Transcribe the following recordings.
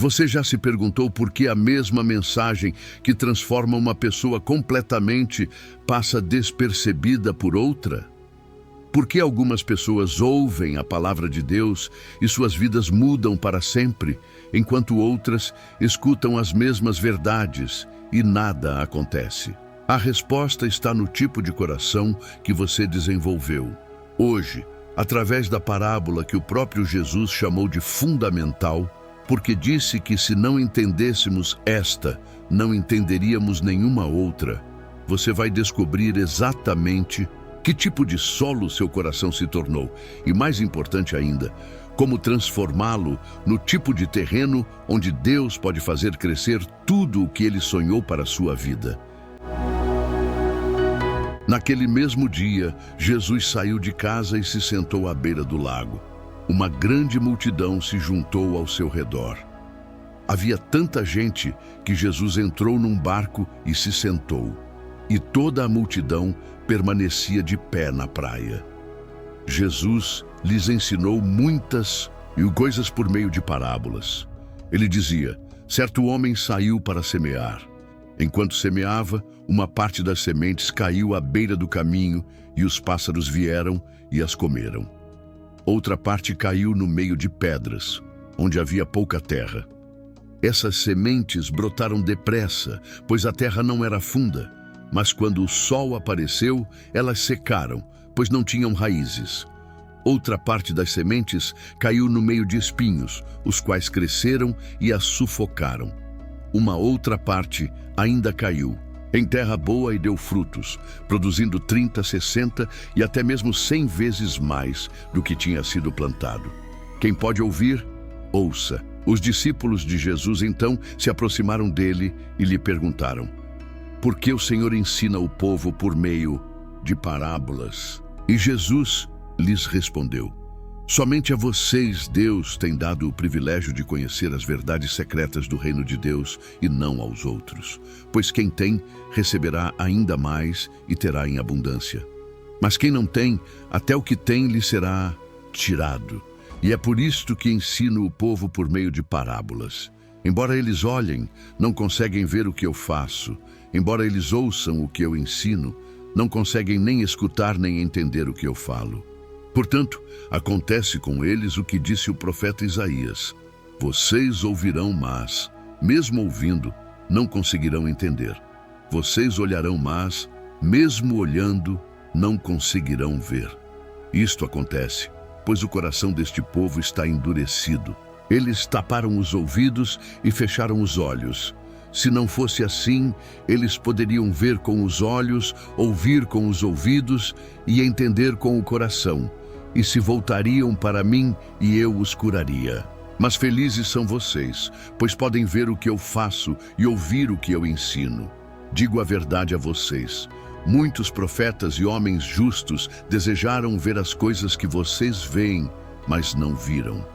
Você já se perguntou por que a mesma mensagem que transforma uma pessoa completamente passa despercebida por outra? Por que algumas pessoas ouvem a palavra de Deus e suas vidas mudam para sempre, enquanto outras escutam as mesmas verdades e nada acontece? A resposta está no tipo de coração que você desenvolveu. Hoje, através da parábola que o próprio Jesus chamou de fundamental, porque disse que se não entendêssemos esta, não entenderíamos nenhuma outra, você vai descobrir exatamente que tipo de solo seu coração se tornou e, mais importante ainda, como transformá-lo no tipo de terreno onde Deus pode fazer crescer tudo o que Ele sonhou para a sua vida. Naquele mesmo dia, Jesus saiu de casa e se sentou à beira do lago. Uma grande multidão se juntou ao seu redor. Havia tanta gente que Jesus entrou num barco e se sentou, e toda a multidão permanecia de pé na praia. Jesus lhes ensinou muitas coisas por meio de parábolas. Ele dizia: certo homem saiu para semear. Enquanto semeava, uma parte das sementes caiu à beira do caminho e os pássaros vieram e as comeram. Outra parte caiu no meio de pedras, onde havia pouca terra. Essas sementes brotaram depressa, pois a terra não era funda, mas quando o sol apareceu, elas secaram, pois não tinham raízes. Outra parte das sementes caiu no meio de espinhos, os quais cresceram e as sufocaram. Uma outra parte ainda caiu em terra boa e deu frutos, produzindo 30, 60 e até mesmo 100 vezes mais do que tinha sido plantado. Quem pode ouvir, ouça. Os discípulos de Jesus então se aproximaram dele e lhe perguntaram: por que o Senhor ensina o povo por meio de parábolas? E Jesus lhes respondeu: somente a vocês Deus tem dado o privilégio de conhecer as verdades secretas do reino de Deus e não aos outros. Pois quem tem, receberá ainda mais e terá em abundância. Mas quem não tem, até o que tem lhe será tirado. E é por isto que ensino o povo por meio de parábolas. Embora eles olhem, não conseguem ver o que eu faço. Embora eles ouçam o que eu ensino, não conseguem nem escutar nem entender o que eu falo. Portanto, acontece com eles o que disse o profeta Isaías: vocês ouvirão, mas, mesmo ouvindo, não conseguirão entender. Vocês olharão, mas, mesmo olhando, não conseguirão ver. Isto acontece, pois o coração deste povo está endurecido. Eles taparam os ouvidos e fecharam os olhos. Se não fosse assim, eles poderiam ver com os olhos, ouvir com os ouvidos e entender com o coração, e se voltariam para mim e eu os curaria. Mas felizes são vocês, pois podem ver o que eu faço e ouvir o que eu ensino. Digo a verdade a vocês: muitos profetas e homens justos desejaram ver as coisas que vocês veem, mas não viram.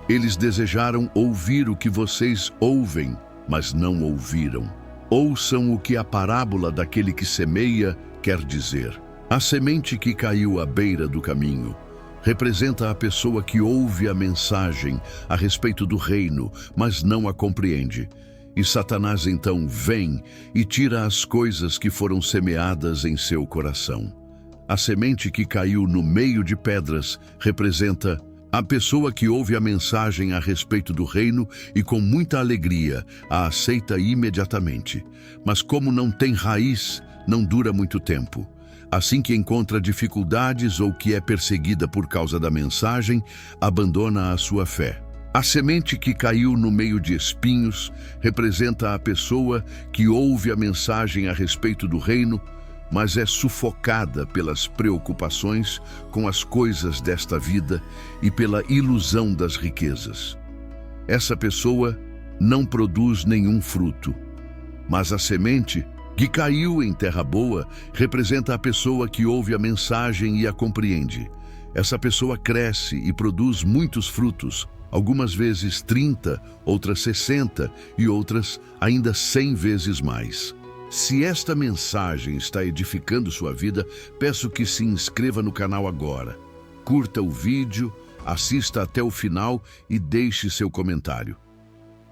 Eles desejaram ouvir o que vocês ouvem, mas não ouviram. Ouçam o que a parábola daquele que semeia quer dizer. A semente que caiu à beira do caminho representa a pessoa que ouve a mensagem a respeito do reino, mas não a compreende. E Satanás então vem e tira as coisas que foram semeadas em seu coração. A semente que caiu no meio de pedras representa a pessoa que ouve a mensagem a respeito do reino e com muita alegria a aceita imediatamente. Mas como não tem raiz, não dura muito tempo. Assim que encontra dificuldades ou que é perseguida por causa da mensagem, abandona a sua fé. A semente que caiu no meio de espinhos representa a pessoa que ouve a mensagem a respeito do reino, mas é sufocada pelas preocupações com as coisas desta vida e pela ilusão das riquezas. Essa pessoa não produz nenhum fruto, mas a semente que caiu em terra boa representa a pessoa que ouve a mensagem e a compreende. Essa pessoa cresce e produz muitos frutos, algumas vezes 30, outras 60 e outras ainda 100 vezes mais. Se esta mensagem está edificando sua vida, peço que se inscreva no canal agora. Curta o vídeo, assista até o final e deixe seu comentário.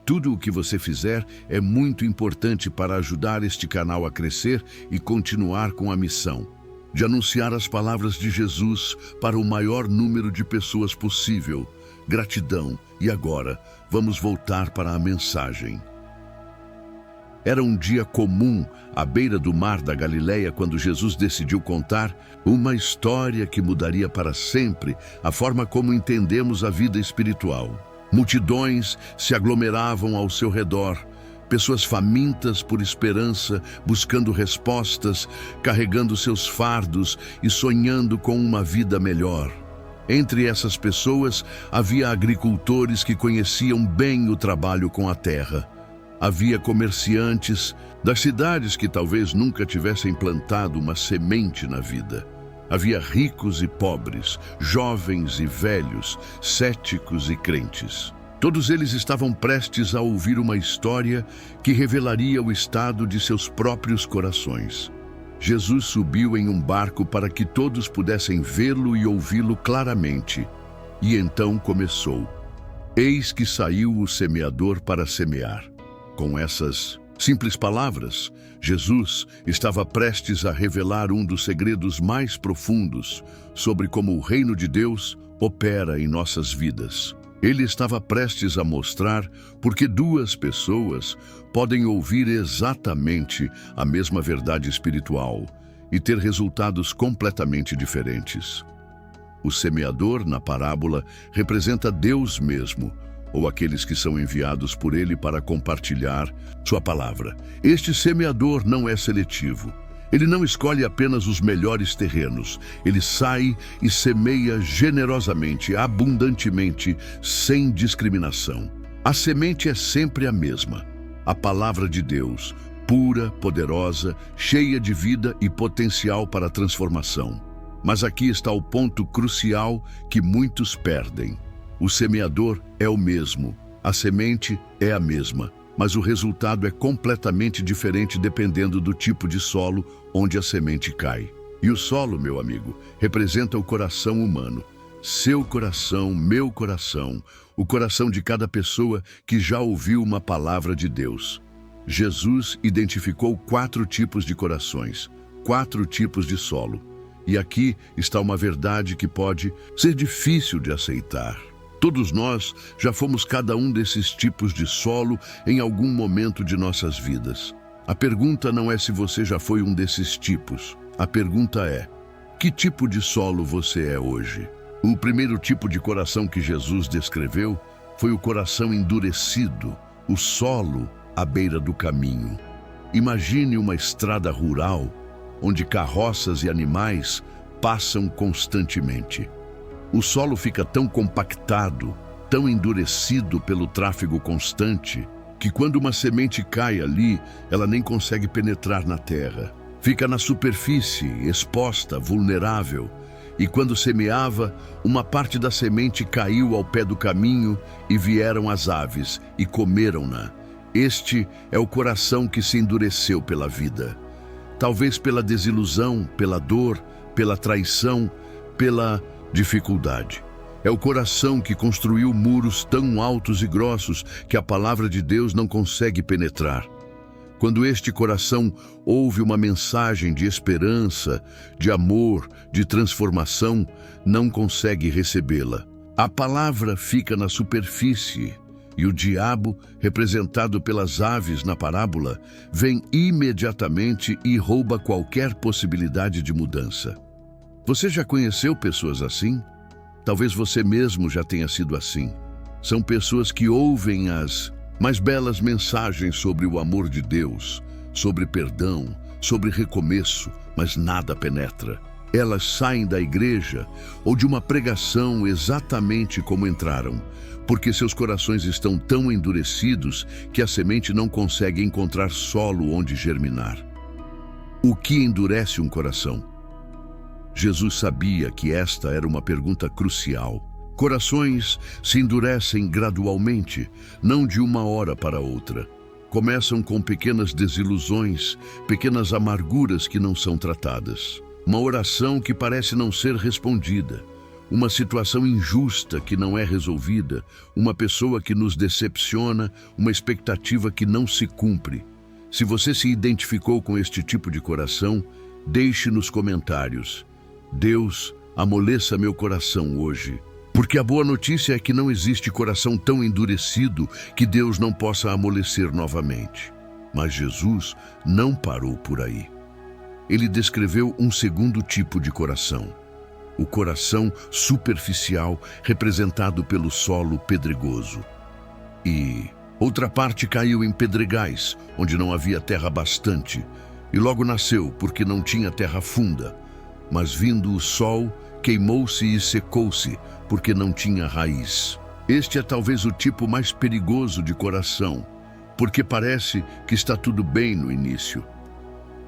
tudo o que você fizer é muito importante para ajudar este canal a crescer e continuar com a missão de anunciar as palavras de Jesus para o maior número de pessoas possível. Gratidão. E agora, vamos voltar para a mensagem. Era um dia comum à beira do mar da Galileia quando Jesus decidiu contar uma história que mudaria para sempre a forma como entendemos a vida espiritual. Multidões se aglomeravam ao seu redor, pessoas famintas por esperança, buscando respostas, carregando seus fardos e sonhando com uma vida melhor. Entre essas pessoas havia agricultores que conheciam bem o trabalho com a terra. Havia comerciantes das cidades que talvez nunca tivessem plantado uma semente na vida. Havia ricos e pobres, jovens e velhos, céticos e crentes. Todos eles estavam prestes a ouvir uma história que revelaria o estado de seus próprios corações. Jesus subiu em um barco para que todos pudessem vê-lo e ouvi-lo claramente. E então começou. Eis que saiu o semeador para semear. Com essas simples palavras, Jesus estava prestes a revelar um dos segredos mais profundos sobre como o reino de Deus opera em nossas vidas. Ele estava prestes a mostrar porque duas pessoas podem ouvir exatamente a mesma verdade espiritual e ter resultados completamente diferentes. O semeador, na parábola, representa Deus mesmo, ou aqueles que são enviados por ele para compartilhar sua palavra. Este semeador não é seletivo. Ele não escolhe apenas os melhores terrenos. Ele sai e semeia generosamente, abundantemente, sem discriminação. A semente é sempre a mesma. A palavra de Deus, pura, poderosa, cheia de vida e potencial para a transformação. Mas aqui está o ponto crucial que muitos perdem. O semeador é o mesmo, a semente é a mesma, mas o resultado é completamente diferente dependendo do tipo de solo onde a semente cai. E o solo, meu amigo, representa o coração humano. Seu coração, meu coração, o coração de cada pessoa que já ouviu uma palavra de Deus. Jesus identificou 4 tipos de corações, 4 tipos de solo. E aqui está uma verdade que pode ser difícil de aceitar. Todos nós já fomos cada um desses tipos de solo em algum momento de nossas vidas. A pergunta não é se você já foi um desses tipos. A pergunta é: que tipo de solo você é hoje? O primeiro tipo de coração que Jesus descreveu foi o coração endurecido, o solo à beira do caminho. Imagine uma estrada rural, onde carroças e animais passam constantemente. O solo fica tão compactado, tão endurecido pelo tráfego constante, que quando uma semente cai ali, ela nem consegue penetrar na terra. Fica na superfície, exposta, vulnerável. E quando semeava, uma parte da semente caiu ao pé do caminho e vieram as aves e comeram-na. Este é o coração que se endureceu pela vida. Talvez pela desilusão, pela dor, pela traição, pela dificuldade. É o coração que construiu muros tão altos e grossos que a palavra de Deus não consegue penetrar. Quando este coração ouve uma mensagem de esperança, de amor, de transformação, não consegue recebê-la. A palavra fica na superfície e o diabo, representado pelas aves na parábola, vem imediatamente e rouba qualquer possibilidade de mudança. Você já conheceu pessoas assim? Talvez você mesmo já tenha sido assim. São pessoas que ouvem as mais belas mensagens sobre o amor de Deus, sobre perdão, sobre recomeço, mas nada penetra. Elas saem da igreja ou de uma pregação exatamente como entraram, porque seus corações estão tão endurecidos que a semente não consegue encontrar solo onde germinar. O que endurece um coração? Jesus sabia que esta era uma pergunta crucial. Corações se endurecem gradualmente, não de uma hora para outra. Começam com pequenas desilusões, pequenas amarguras que não são tratadas. Uma oração que parece não ser respondida. uma situação injusta que não é resolvida, uma pessoa que nos decepciona, uma expectativa que não se cumpre. Se você se identificou com este tipo de coração, deixe nos comentários: Deus, amoleça meu coração hoje. Porque a boa notícia é que não existe coração tão endurecido que Deus não possa amolecer novamente. Mas Jesus não parou por aí. Ele descreveu um segundo tipo de coração: o coração superficial, representado pelo solo pedregoso. E outra parte caiu em pedregais, onde não havia terra bastante, e logo nasceu, porque não tinha terra funda. Mas vindo o sol, queimou-se e secou-se, porque não tinha raiz. Este é talvez o tipo mais perigoso de coração, porque parece que está tudo bem no início.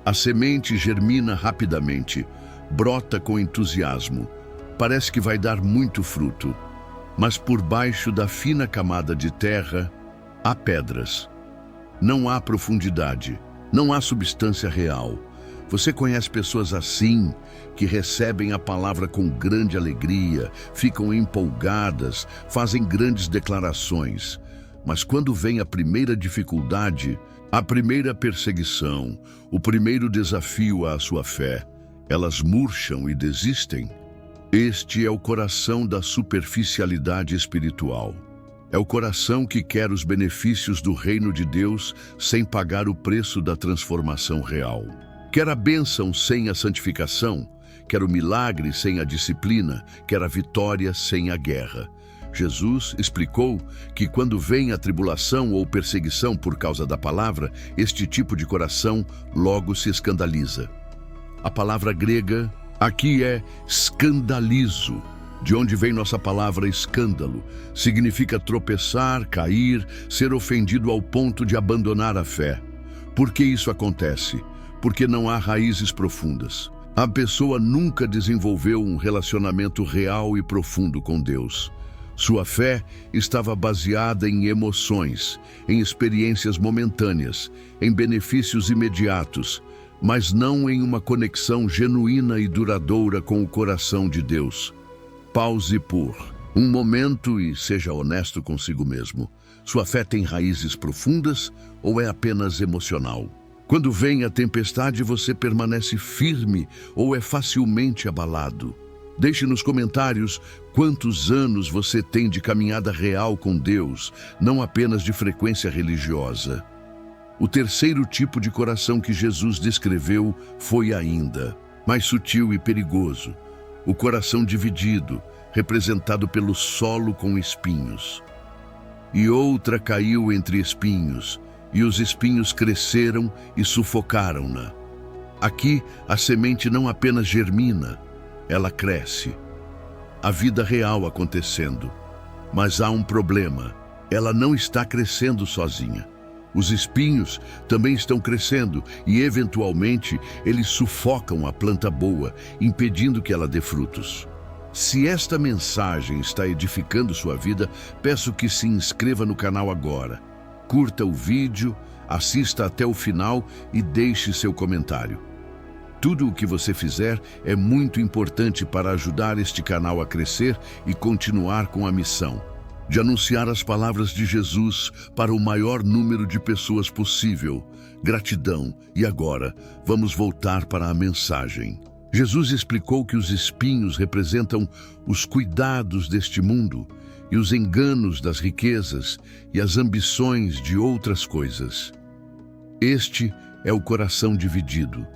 A semente germina rapidamente, brota com entusiasmo, parece que vai dar muito fruto, mas por baixo da fina camada de terra há pedras. Não há profundidade, não há substância real. Você conhece pessoas assim, que recebem a palavra com grande alegria, ficam empolgadas, fazem grandes declarações, mas quando vem a primeira dificuldade, a primeira perseguição, o primeiro desafio à sua fé, elas murcham e desistem? Este é o coração da superficialidade espiritual. É o coração que quer os benefícios do reino de Deus sem pagar o preço da transformação real. Quer a bênção sem a santificação, quer o milagre sem a disciplina, quer a vitória sem a guerra. Jesus explicou que quando vem a tribulação ou perseguição por causa da palavra, este tipo de coração logo se escandaliza. A palavra grega aqui é escandalizo, de onde vem nossa palavra escândalo. Significa tropeçar, cair, ser ofendido ao ponto de abandonar a fé. Por que isso acontece? Porque não há raízes profundas. A pessoa nunca desenvolveu um relacionamento real e profundo com Deus. Sua fé estava baseada em emoções, em experiências momentâneas, em benefícios imediatos, mas não em uma conexão genuína e duradoura com o coração de Deus. Pause por um momento e seja honesto consigo mesmo. Sua fé tem raízes profundas ou é apenas emocional? Quando vem a tempestade, você permanece firme ou é facilmente abalado? Deixe nos comentários quantos anos você tem de caminhada real com Deus, não apenas de frequência religiosa. O terceiro tipo de coração que Jesus descreveu foi ainda mais sutil e perigoso: o coração dividido, representado pelo solo com espinhos. E outra caiu entre espinhos, e os espinhos cresceram e sufocaram-na. Aqui, a semente não apenas germina, ela cresce. A vida real acontecendo. Mas há um problema: ela não está crescendo sozinha. Os espinhos também estão crescendo e, eventualmente, eles sufocam a planta boa, impedindo que ela dê frutos. Se esta mensagem está edificando sua vida, peço que se inscreva no canal agora. Curta o vídeo, assista até o final e deixe seu comentário. Tudo o que você fizer é muito importante para ajudar este canal a crescer e continuar com a missão de anunciar as palavras de Jesus para o maior número de pessoas possível. Gratidão. E agora, vamos voltar para a mensagem. Jesus explicou que os espinhos representam os cuidados deste mundo e os enganos das riquezas e as ambições de outras coisas. Este é o coração dividido,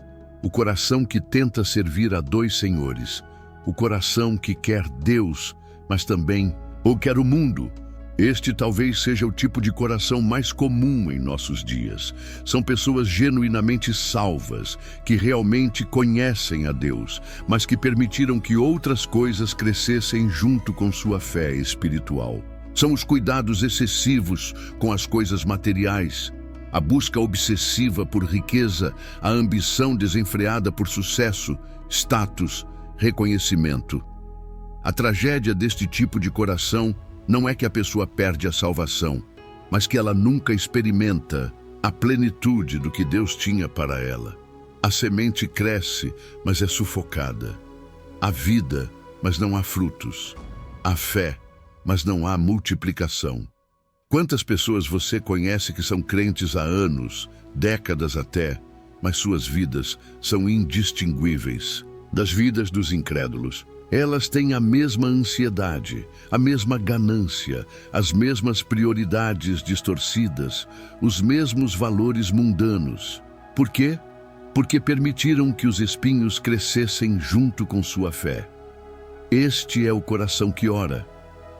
o coração que tenta servir a dois senhores, o coração que quer Deus, mas também quer o mundo. Este talvez seja o tipo de coração mais comum em nossos dias. São pessoas genuinamente salvas, que realmente conhecem a Deus, mas que permitiram que outras coisas crescessem junto com sua fé espiritual. São os cuidados excessivos com as coisas materiais, a busca obsessiva por riqueza, a ambição desenfreada por sucesso, status, reconhecimento. A tragédia deste tipo de coração não é que a pessoa perde a salvação, mas que ela nunca experimenta a plenitude do que Deus tinha para ela. A semente cresce, mas é sufocada. A vida mas não há frutos. Há fé, mas não há multiplicação. Quantas pessoas você conhece que são crentes há anos, décadas até, mas suas vidas são indistinguíveis das vidas dos incrédulos? Elas têm a mesma ansiedade, a mesma ganância, as mesmas prioridades distorcidas, os mesmos valores mundanos. Por quê? Porque permitiram que os espinhos crescessem junto com sua fé. Este é o coração que ora,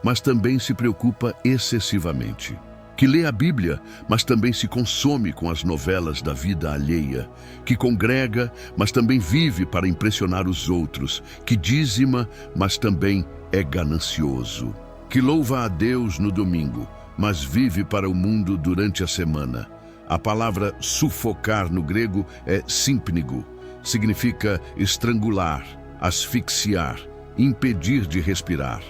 mas também se preocupa excessivamente, que lê a Bíblia, mas também se consome com as novelas da vida alheia, que congrega, mas também vive para impressionar os outros, que dízima, mas também é ganancioso, que louva a Deus no domingo, mas vive para o mundo durante a semana. A palavra sufocar no grego é símpnigo, significa estrangular, asfixiar, impedir de respirar.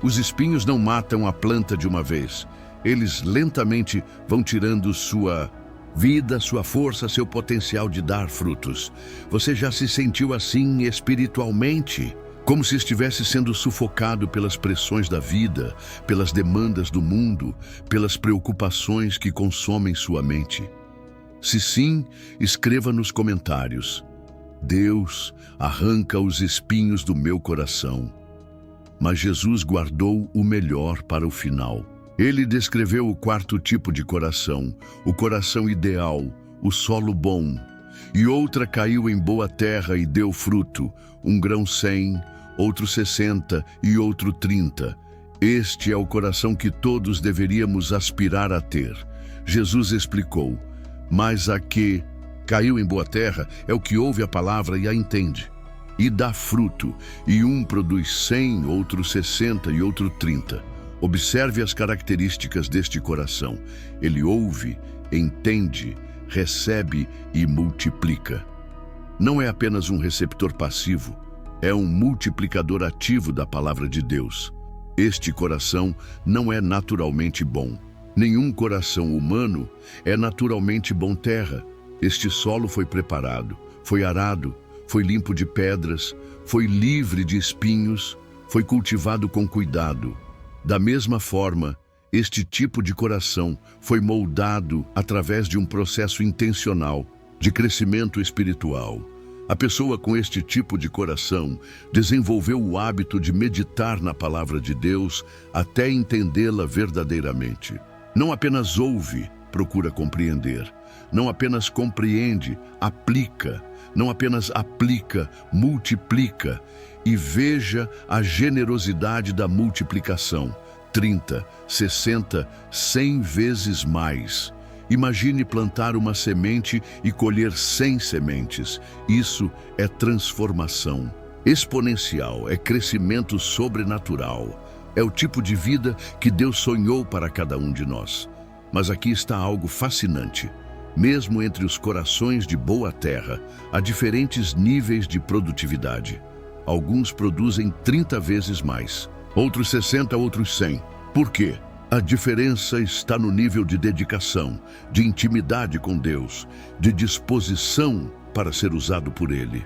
Os espinhos não matam a planta de uma vez. Eles lentamente vão tirando sua vida, sua força, seu potencial de dar frutos. Você já se sentiu assim espiritualmente? Como se estivesse sendo sufocado pelas pressões da vida, pelas demandas do mundo, pelas preocupações que consomem sua mente? Se sim, escreva nos comentários: Deus arranca os espinhos do meu coração. Mas Jesus guardou o melhor para o final. Ele descreveu o quarto tipo de coração, o coração ideal, o solo bom. E outra caiu em boa terra e deu fruto, um grão 100, outro 60 e outro 30. Este é o coração que todos deveríamos aspirar a ter. Jesus explicou: mas a que caiu em boa terra é o que ouve a palavra e a entende, e dá fruto, e um produz 100, outro 60 e outro 30. Observe as características deste coração. Ele ouve, entende, recebe e multiplica. Não é apenas um receptor passivo, é um multiplicador ativo da palavra de Deus. Este coração não é naturalmente bom. Nenhum coração humano é naturalmente bom terra. Este solo foi preparado, foi arado, foi limpo de pedras, foi livre de espinhos, foi cultivado com cuidado. Da mesma forma, este tipo de coração foi moldado através de um processo intencional de crescimento espiritual. A pessoa com este tipo de coração desenvolveu o hábito de meditar na palavra de Deus até entendê-la verdadeiramente. Não apenas ouve, procura compreender. Não apenas compreende, aplica. Não apenas aplica, multiplica. E veja a generosidade da multiplicação. 30, 60, 100 vezes mais. Imagine plantar uma semente e colher 100 sementes. Isso é transformação exponencial, é crescimento sobrenatural. É o tipo de vida que Deus sonhou para cada um de nós. Mas aqui está algo fascinante. Mesmo entre os corações de boa terra, há diferentes níveis de produtividade. Alguns produzem 30 vezes mais, outros 60, outros 100. Por quê? A diferença está no nível de dedicação, de intimidade com Deus, de disposição para ser usado por Ele.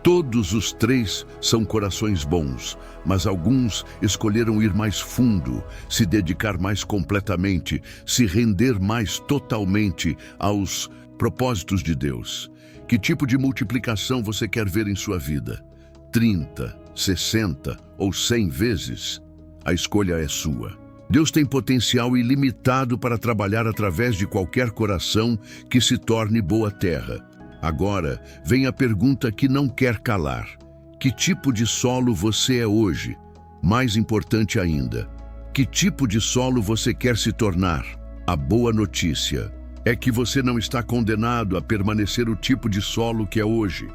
Todos os três são corações bons, mas alguns escolheram ir mais fundo, se dedicar mais completamente, se render mais totalmente aos propósitos de Deus. Que tipo de multiplicação você quer ver em sua vida? 30, 60 ou 100 vezes? A escolha é sua. Deus tem potencial ilimitado para trabalhar através de qualquer coração que se torne boa terra. Agora, vem a pergunta que não quer calar. Que tipo de solo você é hoje? Mais importante ainda, que tipo de solo você quer se tornar? A boa notícia é que você não está condenado a permanecer o tipo de solo que é hoje.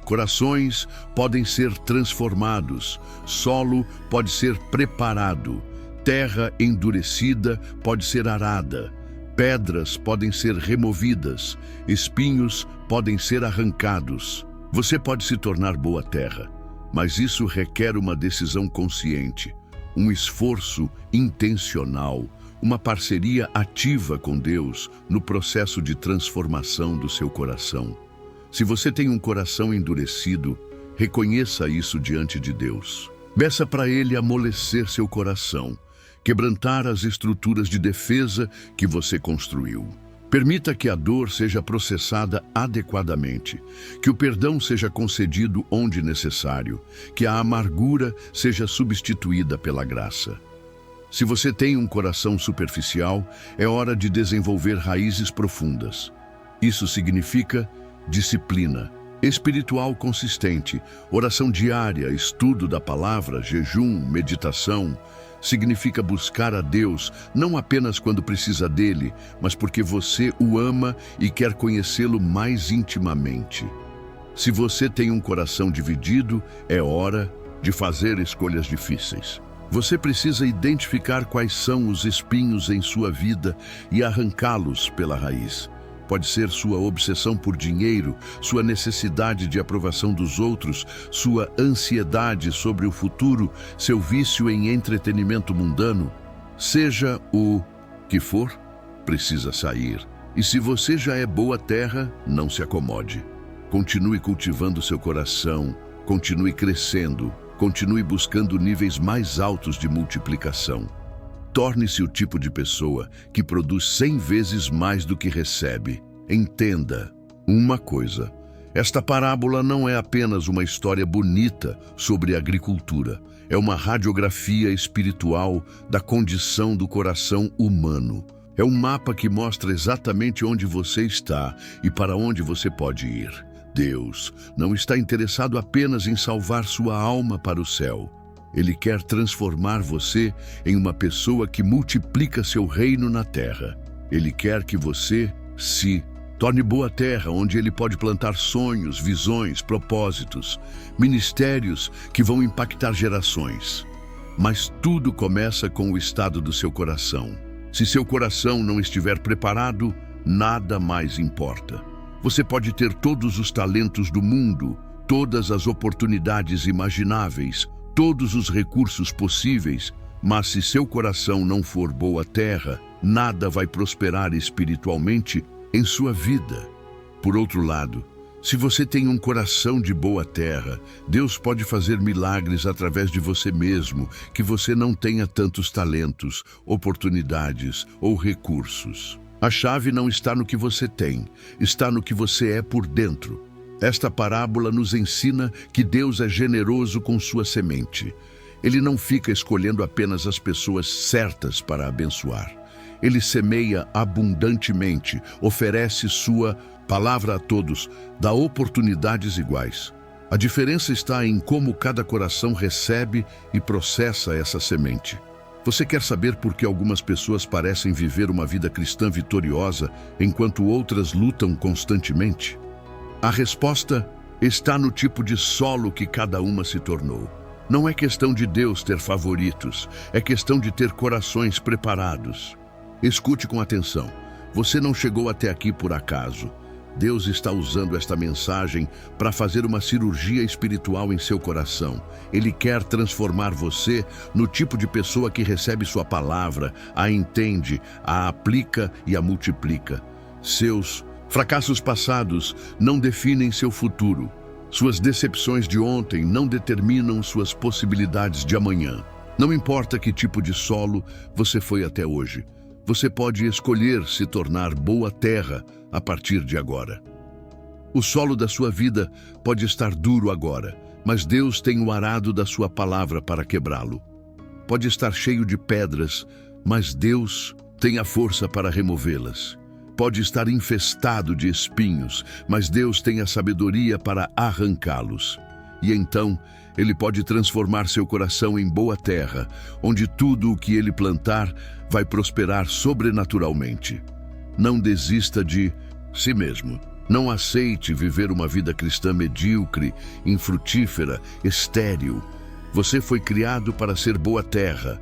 Corações podem ser transformados, solo pode ser preparado, terra endurecida pode ser arada, pedras podem ser removidas, espinhos podem ser arrancados. Você pode se tornar boa terra, mas isso requer uma decisão consciente, um esforço intencional, uma parceria ativa com Deus no processo de transformação do seu coração. Se você tem um coração endurecido, reconheça isso diante de Deus. Peça para Ele amolecer seu coração, quebrantar as estruturas de defesa que você construiu. Permita que a dor seja processada adequadamente, que o perdão seja concedido onde necessário, que a amargura seja substituída pela graça. Se você tem um coração superficial, é hora de desenvolver raízes profundas. Isso significa disciplina espiritual consistente, oração diária, estudo da palavra, jejum, meditação. Significa buscar a Deus não apenas quando precisa dele, mas porque você o ama e quer conhecê-lo mais intimamente. Se você tem um coração dividido, é hora de fazer escolhas difíceis. Você precisa identificar quais são os espinhos em sua vida e arrancá-los pela raiz. Pode ser sua obsessão por dinheiro, sua necessidade de aprovação dos outros, sua ansiedade sobre o futuro, seu vício em entretenimento mundano. Seja o que for, precisa sair. E se você já é boa terra, não se acomode. Continue cultivando seu coração, continue crescendo, continue buscando níveis mais altos de multiplicação. Torne-se o tipo de pessoa que produz 100 vezes mais do que recebe. Entenda uma coisa: esta parábola não é apenas uma história bonita sobre agricultura. É uma radiografia espiritual da condição do coração humano. É um mapa que mostra exatamente onde você está e para onde você pode ir. Deus não está interessado apenas em salvar sua alma para o céu. Ele quer transformar você em uma pessoa que multiplica seu reino na terra. Ele quer que você se torne boa terra, onde ele pode plantar sonhos, visões, propósitos, ministérios que vão impactar gerações. Mas tudo começa com o estado do seu coração. Se seu coração não estiver preparado, nada mais importa. Você pode ter todos os talentos do mundo, todas as oportunidades imagináveis, todos os recursos possíveis, mas se seu coração não for boa terra, nada vai prosperar espiritualmente em sua vida. Por outro lado, se você tem um coração de boa terra, Deus pode fazer milagres através de você mesmo, que você não tenha tantos talentos, oportunidades ou recursos. A chave não está no que você tem, está no que você é por dentro. Esta parábola nos ensina que Deus é generoso com sua semente. Ele não fica escolhendo apenas as pessoas certas para abençoar. Ele semeia abundantemente, oferece sua palavra a todos, dá oportunidades iguais. A diferença está em como cada coração recebe e processa essa semente. Você quer saber por que algumas pessoas parecem viver uma vida cristã vitoriosa, enquanto outras lutam constantemente? A resposta está no tipo de solo que cada uma se tornou. Não é questão de Deus ter favoritos, é questão de ter corações preparados. Escute com atenção. Você não chegou até aqui por acaso. Deus está usando esta mensagem para fazer uma cirurgia espiritual em seu coração. Ele quer transformar você no tipo de pessoa que recebe sua palavra, a entende, a aplica e a multiplica. Seus fracassos passados não definem seu futuro. Suas decepções de ontem não determinam suas possibilidades de amanhã. Não importa que tipo de solo você foi até hoje. Você pode escolher se tornar boa terra a partir de agora. O solo da sua vida pode estar duro agora, mas Deus tem o arado da sua palavra para quebrá-lo. Pode estar cheio de pedras, mas Deus tem a força para removê-las. Pode estar infestado de espinhos, mas Deus tem a sabedoria para arrancá-los. E então, Ele pode transformar seu coração em boa terra, onde tudo o que Ele plantar vai prosperar sobrenaturalmente. Não desista de si mesmo. Não aceite viver uma vida cristã medíocre, infrutífera, estéril. Você foi criado para ser boa terra.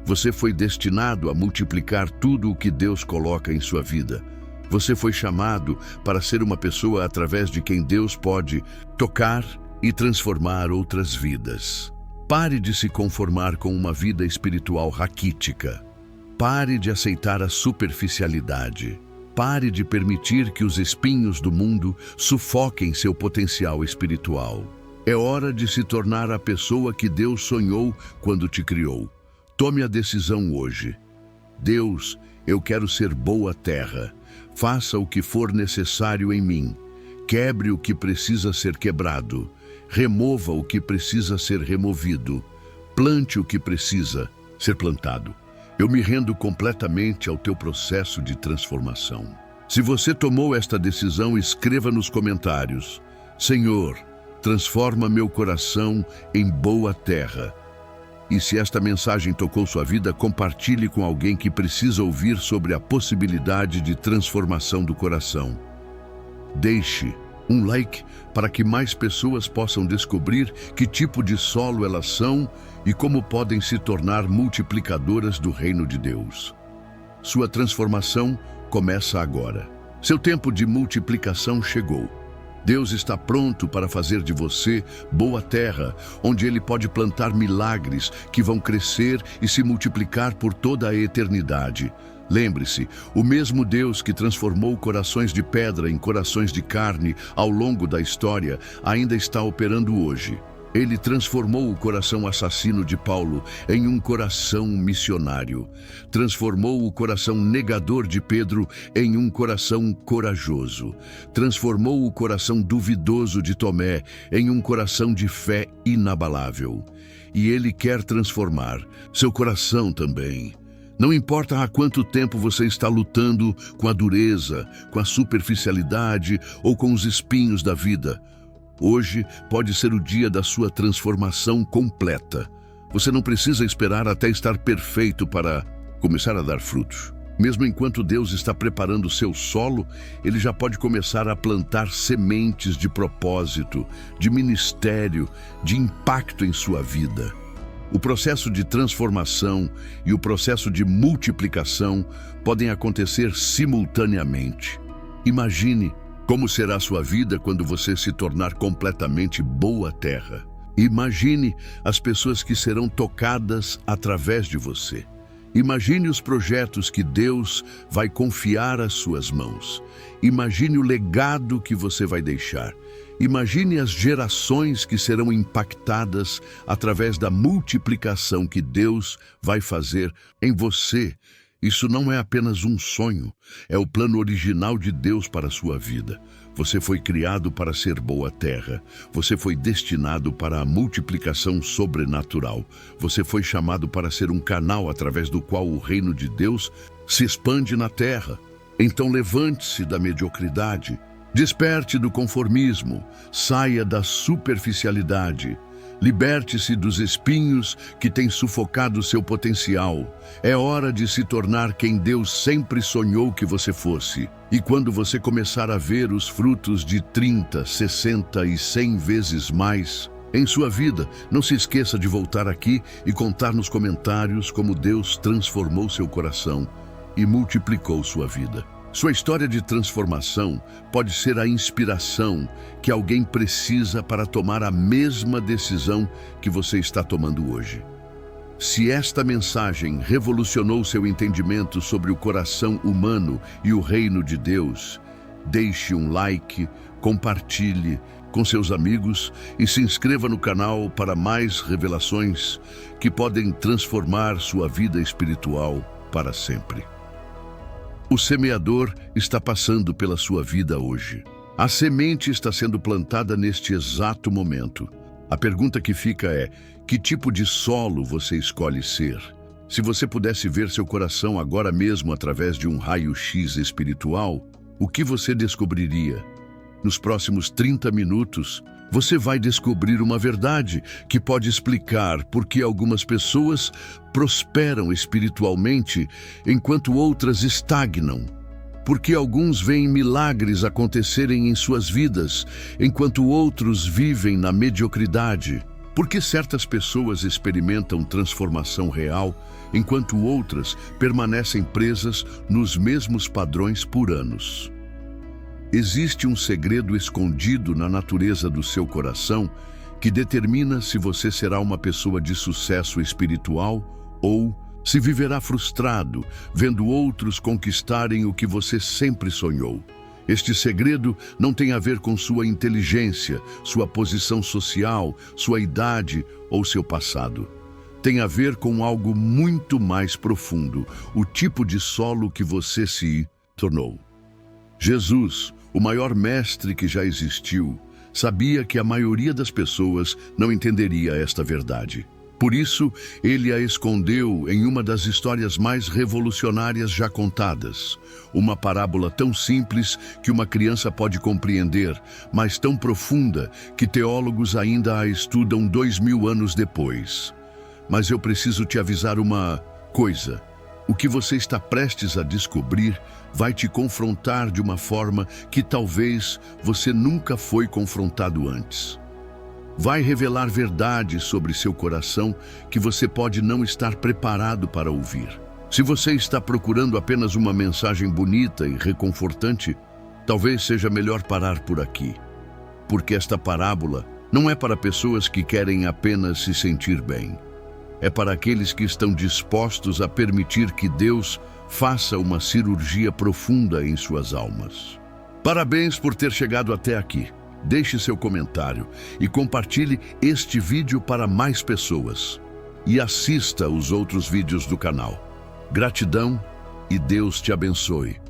Você foi destinado a multiplicar tudo o que Deus coloca em sua vida. Você foi chamado para ser uma pessoa através de quem Deus pode tocar e transformar outras vidas. Pare de se conformar com uma vida espiritual raquítica. Pare de aceitar a superficialidade. Pare de permitir que os espinhos do mundo sufoquem seu potencial espiritual. É hora de se tornar a pessoa que Deus sonhou quando te criou. Tome a decisão hoje. Deus, eu quero ser boa terra. Faça o que for necessário em mim. Quebre o que precisa ser quebrado. Remova o que precisa ser removido. Plante o que precisa ser plantado. Eu me rendo completamente ao teu processo de transformação. Se você tomou esta decisão, escreva nos comentários: Senhor, transforma meu coração em boa terra. E se esta mensagem tocou sua vida, compartilhe com alguém que precisa ouvir sobre a possibilidade de transformação do coração. Deixe um like para que mais pessoas possam descobrir que tipo de solo elas são e como podem se tornar multiplicadoras do reino de Deus. Sua transformação começa agora. Seu tempo de multiplicação chegou. Deus está pronto para fazer de você boa terra, onde Ele pode plantar milagres que vão crescer e se multiplicar por toda a eternidade. Lembre-se, o mesmo Deus que transformou corações de pedra em corações de carne ao longo da história ainda está operando hoje. Ele transformou o coração assassino de Paulo em um coração missionário. Transformou o coração negador de Pedro em um coração corajoso. Transformou o coração duvidoso de Tomé em um coração de fé inabalável. E Ele quer transformar seu coração também. Não importa há quanto tempo você está lutando com a dureza, com a superficialidade ou com os espinhos da vida. Hoje pode ser o dia da sua transformação completa. Você não precisa esperar até estar perfeito para começar a dar frutos. Mesmo enquanto Deus está preparando o seu solo, Ele já pode começar a plantar sementes de propósito, de ministério, de impacto em sua vida. O processo de transformação e o processo de multiplicação podem acontecer simultaneamente. Imagine como será sua vida quando você se tornar completamente boa terra. Imagine as pessoas que serão tocadas através de você. Imagine os projetos que Deus vai confiar às suas mãos. Imagine o legado que você vai deixar. Imagine as gerações que serão impactadas através da multiplicação que Deus vai fazer em você. Isso não é apenas um sonho, é o plano original de Deus para a sua vida. Você foi criado para ser boa terra. Você foi destinado para a multiplicação sobrenatural. Você foi chamado para ser um canal através do qual o reino de Deus se expande na terra. Então levante-se da mediocridade, desperte do conformismo, saia da superficialidade. Liberte-se dos espinhos que têm sufocado seu potencial. É hora de se tornar quem Deus sempre sonhou que você fosse. E quando você começar a ver os frutos de 30, 60 e 100 vezes mais em sua vida, não se esqueça de voltar aqui e contar nos comentários como Deus transformou seu coração e multiplicou sua vida. Sua história de transformação pode ser a inspiração que alguém precisa para tomar a mesma decisão que você está tomando hoje. Se esta mensagem revolucionou seu entendimento sobre o coração humano e o reino de Deus, deixe um like, compartilhe com seus amigos e se inscreva no canal para mais revelações que podem transformar sua vida espiritual para sempre. O semeador está passando pela sua vida hoje. A semente está sendo plantada neste exato momento. A pergunta que fica é: que tipo de solo você escolhe ser? Se você pudesse ver seu coração agora mesmo através de um raio-x espiritual, o que você descobriria? Nos próximos 30 minutos, você vai descobrir uma verdade que pode explicar por que algumas pessoas prosperam espiritualmente enquanto outras estagnam. Por que alguns veem milagres acontecerem em suas vidas enquanto outros vivem na mediocridade. Por que certas pessoas experimentam transformação real enquanto outras permanecem presas nos mesmos padrões por anos. Existe um segredo escondido na natureza do seu coração que determina se você será uma pessoa de sucesso espiritual ou se viverá frustrado, vendo outros conquistarem o que você sempre sonhou. Este segredo não tem a ver com sua inteligência, sua posição social, sua idade ou seu passado. Tem a ver com algo muito mais profundo, o tipo de solo que você se tornou. Jesus, o maior mestre que já existiu, sabia que a maioria das pessoas não entenderia esta verdade. Por isso, ele a escondeu em uma das histórias mais revolucionárias já contadas. Uma parábola tão simples que uma criança pode compreender, mas tão profunda que teólogos ainda a estudam 2000 anos depois. Mas eu preciso te avisar uma coisa. O que você está prestes a descobrir vai te confrontar de uma forma que talvez você nunca foi confrontado antes. Vai revelar verdades sobre seu coração que você pode não estar preparado para ouvir. Se você está procurando apenas uma mensagem bonita e reconfortante, talvez seja melhor parar por aqui. Porque esta parábola não é para pessoas que querem apenas se sentir bem. É para aqueles que estão dispostos a permitir que Deus faça uma cirurgia profunda em suas almas. Parabéns por ter chegado até aqui. Deixe seu comentário e compartilhe este vídeo para mais pessoas. E assista os outros vídeos do canal. Gratidão e Deus te abençoe.